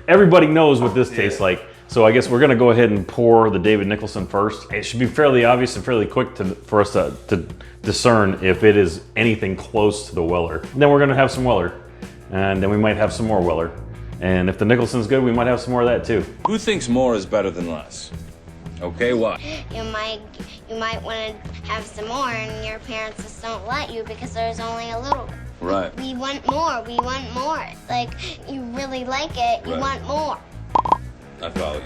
everybody knows what this tastes like. So I guess we're gonna go ahead and pour the David Nicholson first. It should be fairly obvious and fairly quick for us to discern if it is anything close to the Weller. And then we're gonna have some Weller, and then we might have some more Weller. And if the Nicholson's good, we might have some more of that too. Who thinks more is better than less? Okay, what? You might want to have some more, and your parents just don't let you because there's only a little. Right. We want more. We want more. Like, you really like it. You want more. I follow you.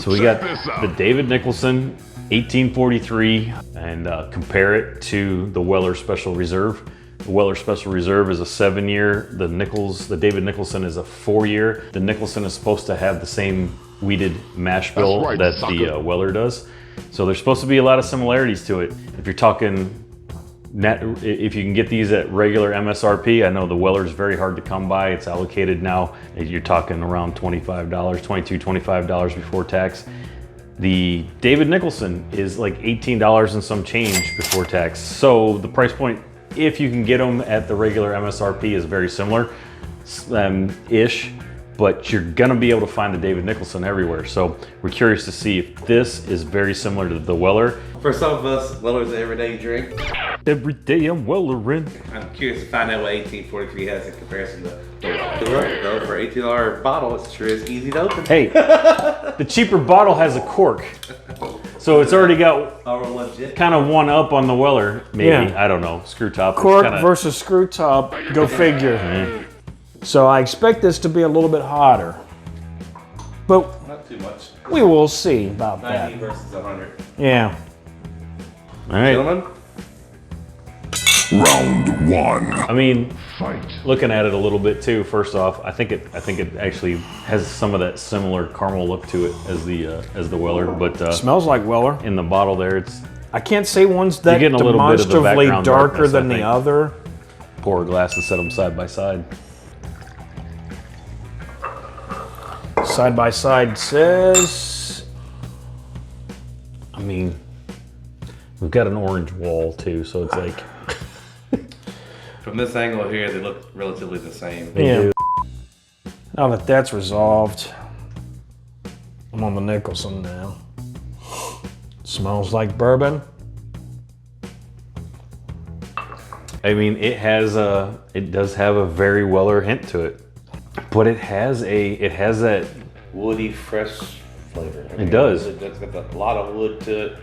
So we got the David Nicholson 1843 and compare it to the Weller Special Reserve. The Weller Special Reserve is a 7-year. The David Nicholson is a 4-year. The Nicholson is supposed to have the same wheated mash bill that the Weller does. So there's supposed to be a lot of similarities to it. If you're talking if you can get these at regular MSRP, I know the Weller is very hard to come by. It's allocated now. You're talking around $25, $22, $25 before tax. The David Nicholson is like $18 and some change before tax. So the price point, if you can get them at the regular MSRP, is very similar ish, but you're gonna be able to find the David Nicholson everywhere. So we're curious to see if this is very similar to the Weller. For some of us, Weller's an everyday drink. Every day I'm Wellerin'. I'm curious to find out what 1843 has in comparison to the Weller. Though for $18 bottle, it sure is easy to open. Hey, the cheaper bottle has a cork. So it's already got kind of one up on the Weller, maybe. Yeah. I don't know, screw top. Cork versus screw top, go figure. So I expect this to be a little bit hotter. But not too much. We will see about 90 that. versus 100. Yeah. All right. Gentlemen. Round 1. I mean, looking at it a little bit too. First off, I think it actually has some of that similar caramel look to it as the Weller, but smells like Weller. In the bottle there, it's. I can't say one's that demonstrably darker than the other. Pour a glass and set them side by side. Side by side says. I mean, we've got an orange wall too, so it's like. From this angle here, they look relatively the same. Yeah. Now that that's resolved, I'm on the Nicholson now. Smells like bourbon. I mean, it does have a very Weller hint to it, but it has that woody, fresh flavor. It does. It's got a lot of wood to it.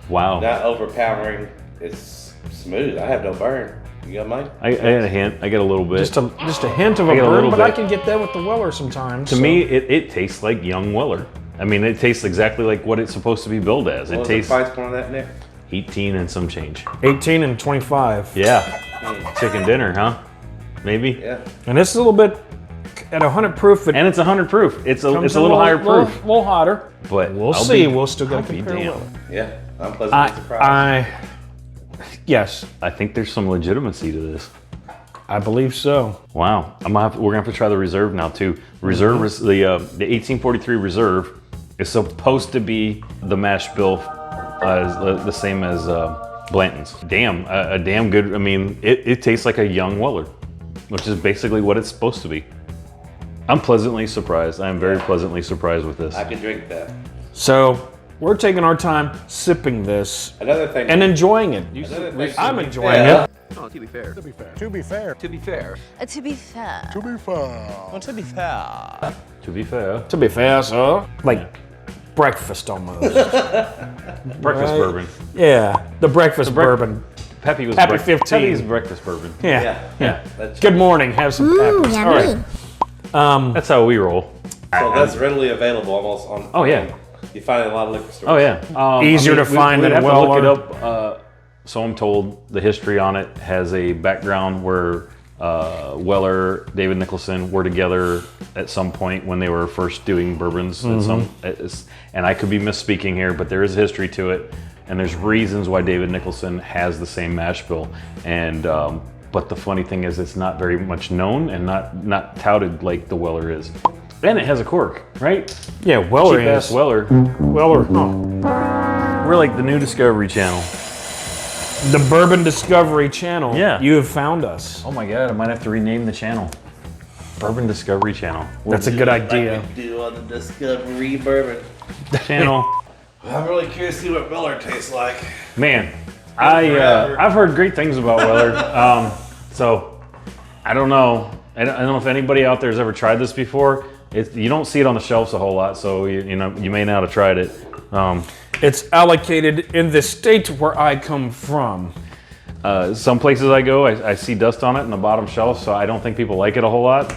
Wow. Not overpowering. It's smooth. I have no burn. You got mine? I had a hint. I get a little bit. Just a hint of a burn, but I can get that with the Weller sometimes. To me, it tastes like young Weller. I mean, it tastes exactly like what it's supposed to be billed as. What was the price point on that, Nick? 18 and some change. 18 and 25. Yeah. Chicken dinner, huh? Maybe. Yeah. And it's a little bit at 100 proof. And it's 100 proof. It's a little higher proof. A little hotter. But we'll see. We'll still get to compare. Yeah. I'm pleasantly surprised. Yes. I think there's some legitimacy to this. I believe so. Wow. We're gonna have to try the Reserve now too. Reserve is the 1843 Reserve is supposed to be the mash bill the same as Blantons. Damn, a damn good. I mean, it tastes like a young Weller, which is basically what it's supposed to be. I'm pleasantly surprised. I am very pleasantly surprised with this. I could drink that. So we're taking our time sipping this and enjoying it. I'm enjoying it. Oh, to be fair. To be fair. To be fair. To be fair. To be fair. To be fair. Oh, to be fair. To be fair. To be fair, sir. Like breakfast almost. Breakfast bourbon. Yeah, the breakfast bourbon. Pappy was Pappy 15. Pappy's breakfast bourbon. Yeah. Good morning. Have some Pappies. All right. That's how we roll. So that's readily available almost on. Oh yeah. You find it in a lot of liquor stores. Oh yeah. Easier to find than have Weller. to look it up. So I'm told the history on it has a background where Weller, David Nicholson were together at some point when they were first doing bourbons. And I could be misspeaking here, but there is a history to it. And there's reasons why David Nicholson has the same mash bill. And but the funny thing is it's not very much known and not touted like the Weller is. And it has a cork, right? Yeah, Weller Cheap ass Weller. Weller, huh? we're like the new Discovery Channel. The Bourbon Discovery Channel. Yeah. You have found us. Oh my God, I might have to rename the channel. Bourbon Discovery Channel. That's a good idea. Like we do on the Discovery Bourbon. Channel. I'm really curious to see what Wellern tastes like. Man, I've heard great things about Wellern. So I don't know. I don't know if anybody out there has ever tried this before. You don't see it on the shelves a whole lot, so you know you may not have tried it. It's allocated in the state where I come from. Some places I go, I see dust on it in the bottom shelf, so I don't think people like it a whole lot.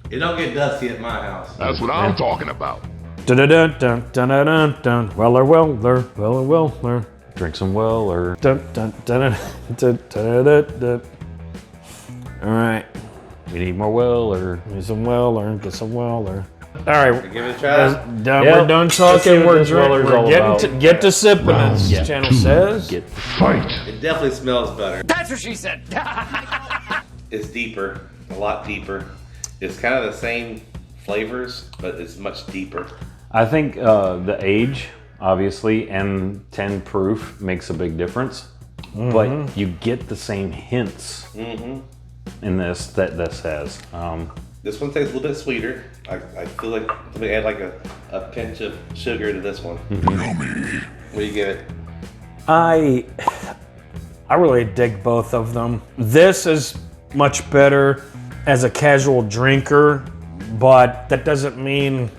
It don't get dusty at my house. That's what I'm talking about. Dun dun dun dun dun dun. Weller, Weller, Weller, Weller. Drink some Weller. Dun dun dun dun dun dun dun. All right. We need more Weller. Get some Weller. Get some Weller. All right. Give it a try. We're done Let's see talking. what We're this Weller's all getting about. to sipping, as the channel says. Fight. It definitely smells better. That's what she said. It's deeper, a lot deeper. It's kind of the same flavors, but it's much deeper. I think the age, obviously, and 10 proof makes a big difference. But you get the same hints in this that this has. This one tastes a little bit sweeter. I feel like somebody add like a pinch of sugar to this one. What do you give it? I really dig both of them. This is much better as a casual drinker, but that doesn't mean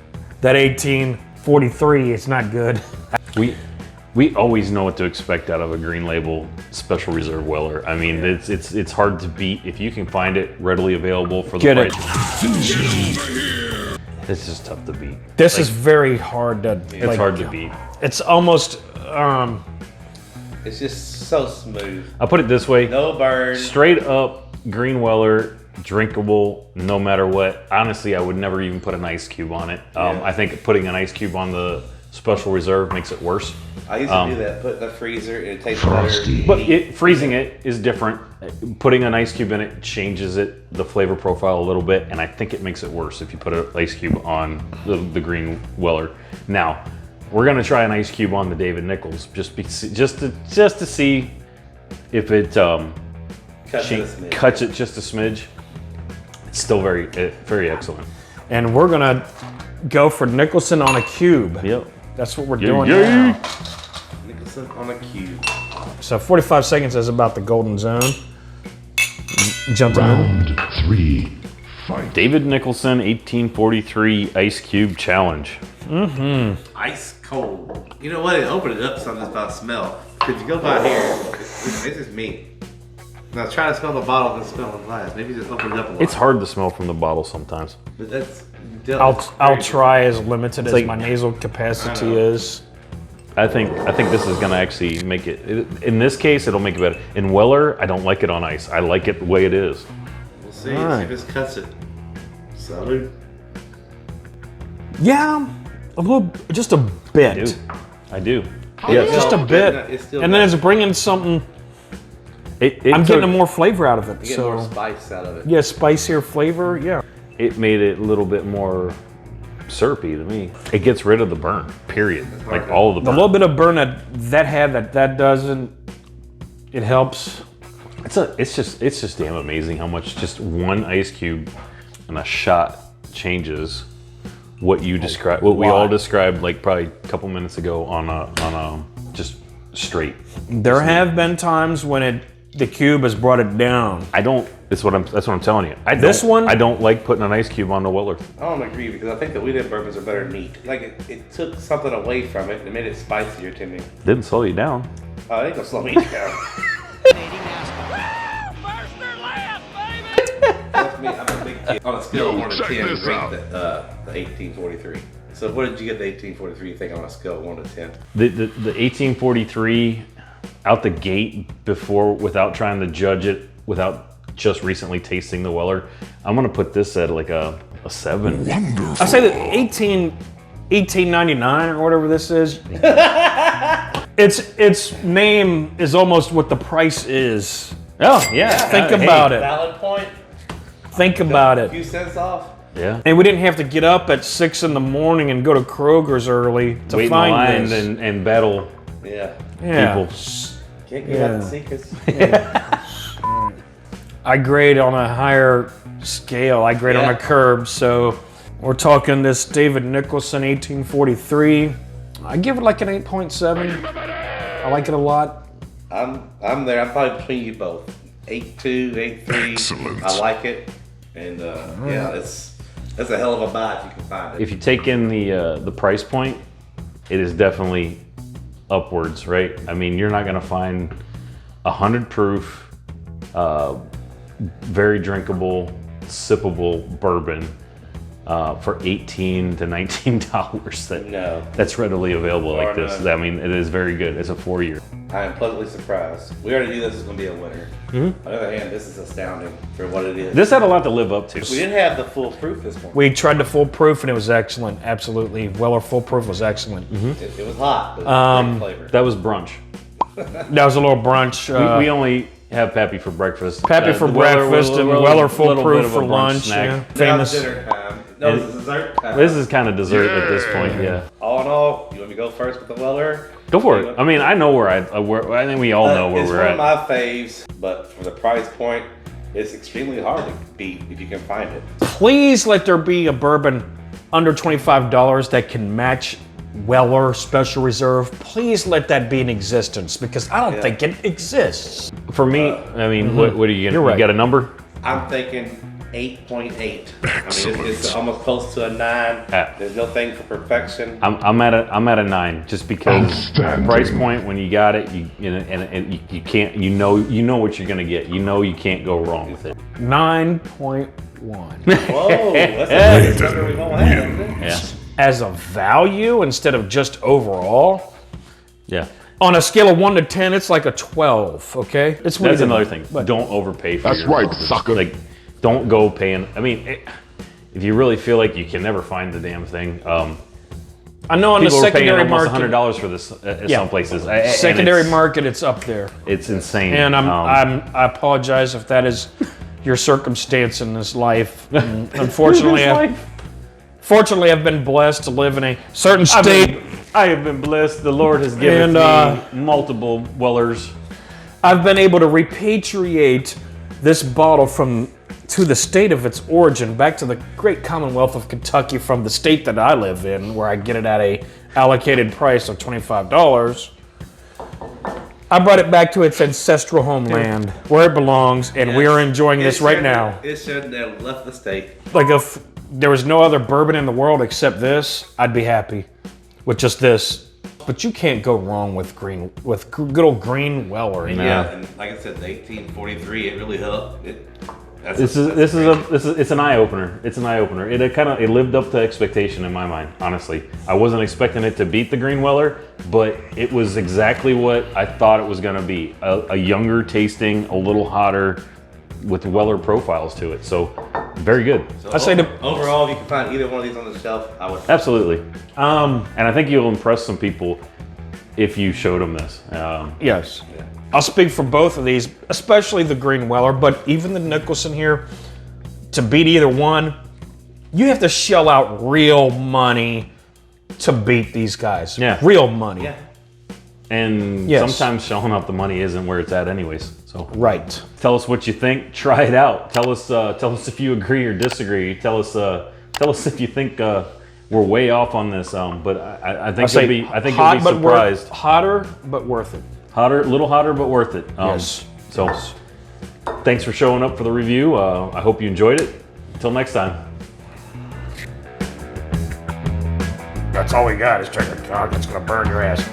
that 1843 is not good. We always know what to expect out of a green label special reserve Weller. I mean, it's hard to beat if you can find it readily available for the price. It's just tough to beat. This is very hard to. It's hard to beat. It's almost. It's just so smooth. I'll put it this way. No burn. Straight up green Weller, drinkable no matter what. Honestly, I would never even put an ice cube on it. I think putting an ice cube on the special reserve makes it worse. I used to do that, put it in the freezer and it tastes better. But freezing it is different. Putting an ice cube in it changes the flavor profile a little bit, and I think it makes it worse if you put an ice cube on the green Weller. Now, we're gonna try an ice cube on the David Nichols just to see if it cuts it just a smidge. It's still very excellent. And we're gonna go for Nicholson on a cube. Yep. That's what we're doing now. Nicholson on a cube. So 45 seconds is about the golden zone. Gentlemen. Round 3. Fight. David Nicholson, 1843 Ice Cube Challenge. Ice cold. You know what? It opened it up something about smell. If you go by here, this is me. Now try to smell the bottle and smell the glass. Maybe just open it up a lot. It's hard to smell from the bottle sometimes. But that's. I'll try as limited as like- my nasal capacity is. I think this is gonna actually make it. In this case, it'll make it better. In Weller, I don't like it on ice. I like it the way it is. We'll see. All right. See if this cuts it. Salud. Yeah, a little, just a bit. I do. Yeah, just a No, bit. it's still And then not- it's bringing something. It I'm took- getting more flavor out of it. You get So more spice out of it. yeah, spicier flavor. Yeah. It made it a little bit more syrupy to me. It gets rid of the burn. Period. Like all of the The burn. little bit of burn that had that doesn't. It helps. It's just damn amazing how much just one ice cube and a shot changes what you describe, what we all described like probably a couple minutes ago on a just straight. There have been times when the cube has brought it down. That's what I'm telling you. I don't like putting an ice cube on the Weller. I don't agree because I think the wheated bourbons are better neat. Like it took something away from it and it made it spicier to me. Didn't slow you down. Oh, it ain't gonna slow me down. That's me. I'm a big kid. On a scale of 1 to check 10, this rate out. the 1843. So what did you get the 1843 think on a scale of 1 to 10? The 1843 out the gate without trying to judge it, without just recently tasting the Weller, I'm gonna put this at like a 7. I say that 1899 or whatever this is. Its name is almost what the price is. Oh yeah. Think about it. Valid point. Think about A it. few cents off. Yeah. And we didn't have to get up at 6 in the morning and go to Kroger's early to Wait in find line this. and battle Yeah. Yeah. people. Can't give out the secrets. I grade on a higher scale. I grade on a curb. So we're talking this David Nicholson 1843. I give it like an 8.7. I like it a lot. I'm there. I'm probably between you both. 8.2, 8.3. Excellent. I like it, and yeah, it's a hell of a buy if you can find it. If you take in the price point, it is definitely upwards, right? I mean, you're not gonna find 100 proof, very drinkable, sippable bourbon for $18 to $19 that's readily available like this. I mean, it is very good. It's a 4-year. I am pleasantly surprised. We already knew this was going to be a winner. On the other hand, this is astounding for what it is. This had a lot to live up to. We didn't have the full proof this morning. We tried the full proof and it was excellent. Absolutely. Weller full proof was excellent. It was hot, but it was great flavor. That was brunch. That was a little brunch. We only have Pappy for breakfast. Pappy for the Weller breakfast was a and little- Weller full little proof bit of for a brunch lunch. snack. Yeah. Now it's Famous. dinner time. No, it's dessert time. This is kind of dessert at this point, yeah. All in all, you want me to go first with the Weller? Go for it. I mean, I know where I think we all know where it's we're one at. of my faves, but for the price point, it's extremely hard to beat if you can find it. Please let there be a bourbon under $25 that can match Weller Special Reserve. Please let that be in existence because I don't think it exists. For me, I mean, what are you gonna? You're right. You got a number? I'm thinking 8.8. I mean, it's almost close to a 9. Yeah. There's no thing for perfection. I'm at a 9 just because Outstanding. price point when you got it, you know, and you can't, you know what you're gonna get. You know you can't go wrong with it. 9.1. Whoa, that's a number we don't have, isn't it? Yeah, As a value instead of just overall. yeah. On a scale of 1 to 10, it's like a 12, okay? It's That's another thing. Don't overpay for That's your right, bourbons. sucker. Like, don't go paying. I mean, if you really feel like you can never find the damn thing, I know on the people are paying secondary almost market, $100 for this at some places. secondary and market, it's up there. it's insane. And I apologize if that is your circumstance in this life. And unfortunately, fortunately, I've been blessed to live in a certain state. I have been blessed. The Lord has given me multiple Wellers. I've been able to repatriate this bottle to the state of its origin, back to the great Commonwealth of Kentucky from the state that I live in, where I get it at a allocated price of $25. I brought it back to its ancestral homeland, where it belongs, and we are enjoying this right now. It shouldn't have left the state. Like if there was no other bourbon in the world except this, I'd be happy with just this. But you can't go wrong with good old green Weller. Yeah, and like I said, the 1843, it really helped. It's an eye opener. It's an eye opener. It lived up to expectation in my mind. Honestly, I wasn't expecting it to beat the Green Weller, but it was exactly what I thought it was going to be. A younger tasting, a little hotter, with Weller profiles to it. So very good. So I say overall, if you can find either one of these on the shelf, I would. Absolutely. And I think you'll impress some people if you showed them this. Yes. I'll speak for both of these, especially the Green Weller, but even the Nicholson here, to beat either one, you have to shell out real money to beat these guys. Yeah. Real money. Yeah. And Yes. sometimes shelling out the money isn't where it's at anyways. So Right. tell us what you think. Try it out. Tell us if you agree or disagree. Tell us if you think we're way off on this. But I think you'll be surprised. Hotter, but worth it. Hotter, little hotter, but worth it. Yes. So, thanks for showing up for the review. I hope you enjoyed it. Until next time. That's all we got is drinking cock. It's gonna burn your ass.